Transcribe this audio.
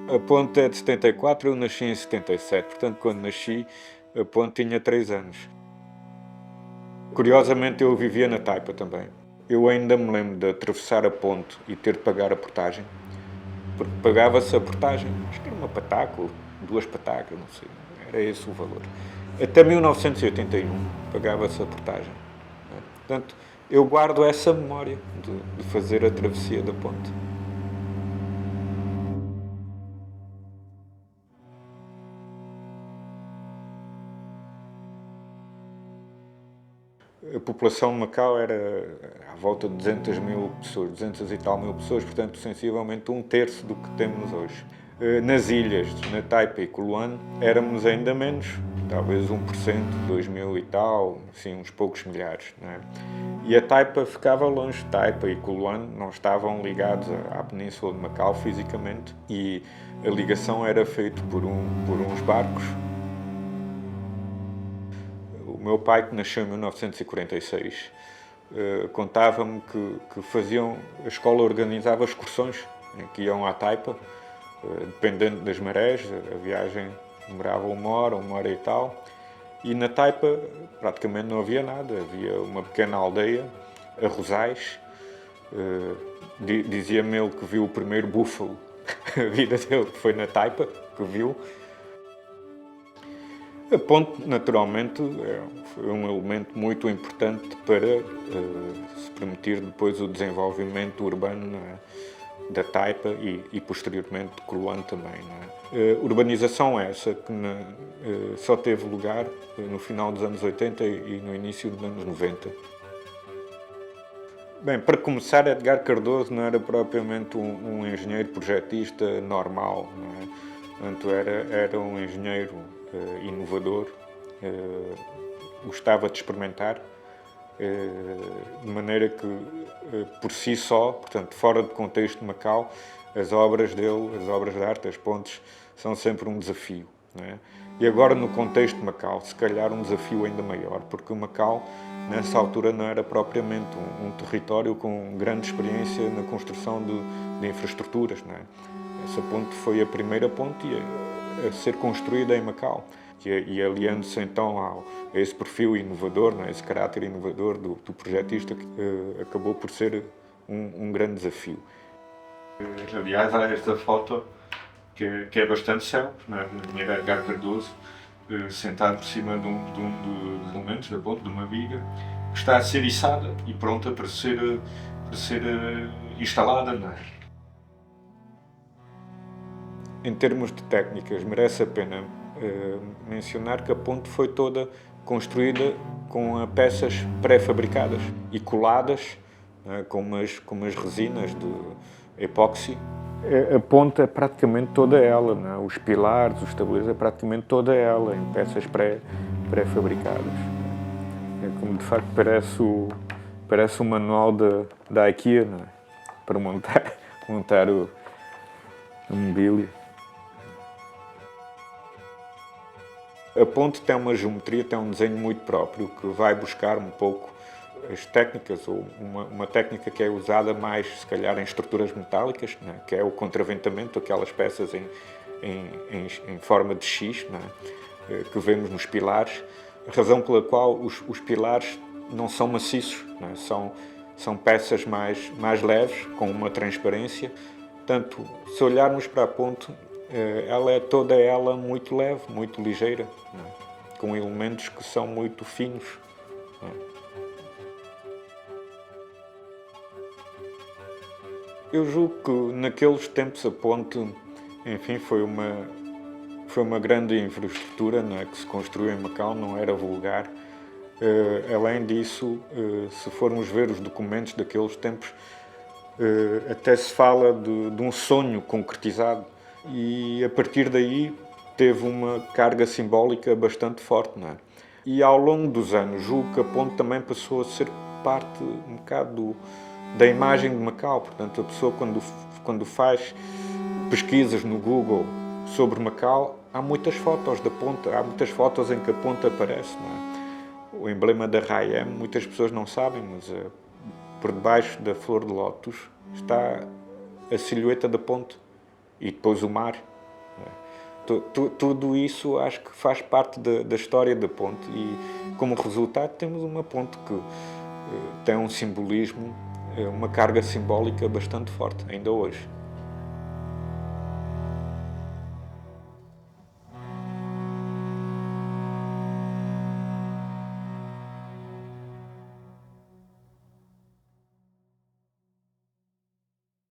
A ponte é de 74, eu nasci em 77, portanto, quando nasci, a ponte tinha 3 anos. Curiosamente, eu vivia na Taipa também. Eu ainda me lembro de atravessar a ponte e ter de pagar a portagem, porque pagava-se a portagem, acho que era uma pataca ou 2 patacas, não sei, era esse o valor. Até 1981 pagava-se a portagem. Portanto, eu guardo essa memória de fazer a travessia da ponte. A população de Macau era à volta de 200 mil pessoas, 200 e tal mil pessoas, portanto, sensivelmente um terço do que temos hoje. Nas ilhas, na Taipa e Coloane, éramos ainda menos, talvez 1%, 2 mil e tal, assim, uns poucos milhares. Não é? E a Taipa ficava longe. Taipa e Coloane não estavam ligados à Península de Macau fisicamente e a ligação era feita por uns barcos. O meu pai, que nasceu em 1946, contava-me que faziam, a escola organizava excursões que iam à Taipa, dependendo das marés, a viagem demorava uma hora e tal, e na Taipa praticamente não havia nada, havia uma pequena aldeia, Arrozais, dizia-me ele que viu o primeiro búfalo, a vida dele foi na Taipa, que viu. A ponte, naturalmente, foi um elemento muito importante para se permitir depois o desenvolvimento urbano da Taipa e posteriormente de Coloane também. Urbanização essa que só teve lugar no final dos anos 80 e no início dos anos 90. Bem, para começar, Edgar Cardoso não era propriamente um engenheiro projetista normal, não é? Portanto, era um engenheiro inovador, gostava de experimentar, de maneira que, por si só, portanto, fora do contexto de Macau, as obras dele, as obras de arte, as pontes, são sempre um desafio. Não é? E agora, no contexto de Macau, se calhar um desafio ainda maior, porque Macau, nessa altura, não era propriamente um território com grande experiência na construção de infraestruturas. Não é? Essa ponte foi a primeira ponte a ser construída em Macau. E aliando-se então a esse perfil inovador, a esse caráter inovador do projetista, que acabou por ser um grande desafio. Aliás, há esta foto que é bastante célebre, de Miguel Edgar Cardoso, sentado por cima de um dos elementos da ponte, de uma viga, que está a ser içada e pronta para ser instalada. Não é? Em termos de técnicas, merece a pena mencionar que a ponte foi toda construída com peças pré-fabricadas e coladas com umas resinas de epóxi. A ponte é praticamente toda ela, os pilares, os tabuleiros, é praticamente toda ela em peças pré-fabricadas. É como de facto parece o manual da IKEA, para montar a mobília. A ponte tem uma geometria, tem um desenho muito próprio, que vai buscar um pouco as técnicas, ou uma técnica que é usada mais, se calhar, em estruturas metálicas, que é o contraventamento, aquelas peças em forma de X, que vemos nos pilares, a razão pela qual os pilares não são maciços, são peças mais leves, com uma transparência. Portanto, se olharmos para a ponte, ela é toda ela muito leve, muito ligeira, com elementos que são muito finos. Eu julgo que naqueles tempos a ponte, enfim, foi uma grande infraestrutura que se construiu em Macau, não era vulgar. Além disso, se formos ver os documentos daqueles tempos, até se fala de um sonho concretizado. E a partir daí teve uma carga simbólica bastante forte. E ao longo dos anos, julgo que a ponte também passou a ser parte um bocado da imagem de Macau. Portanto, a pessoa quando faz pesquisas no Google sobre Macau, há muitas fotos da ponte, há muitas fotos em que a ponte aparece. O emblema da Raiem, muitas pessoas não sabem, mas por debaixo da flor de lótus está a silhueta da ponte. E depois o mar, Tudo isso acho que faz parte da história da ponte e, como resultado, temos uma ponte que tem um simbolismo, uma carga simbólica bastante forte, ainda hoje.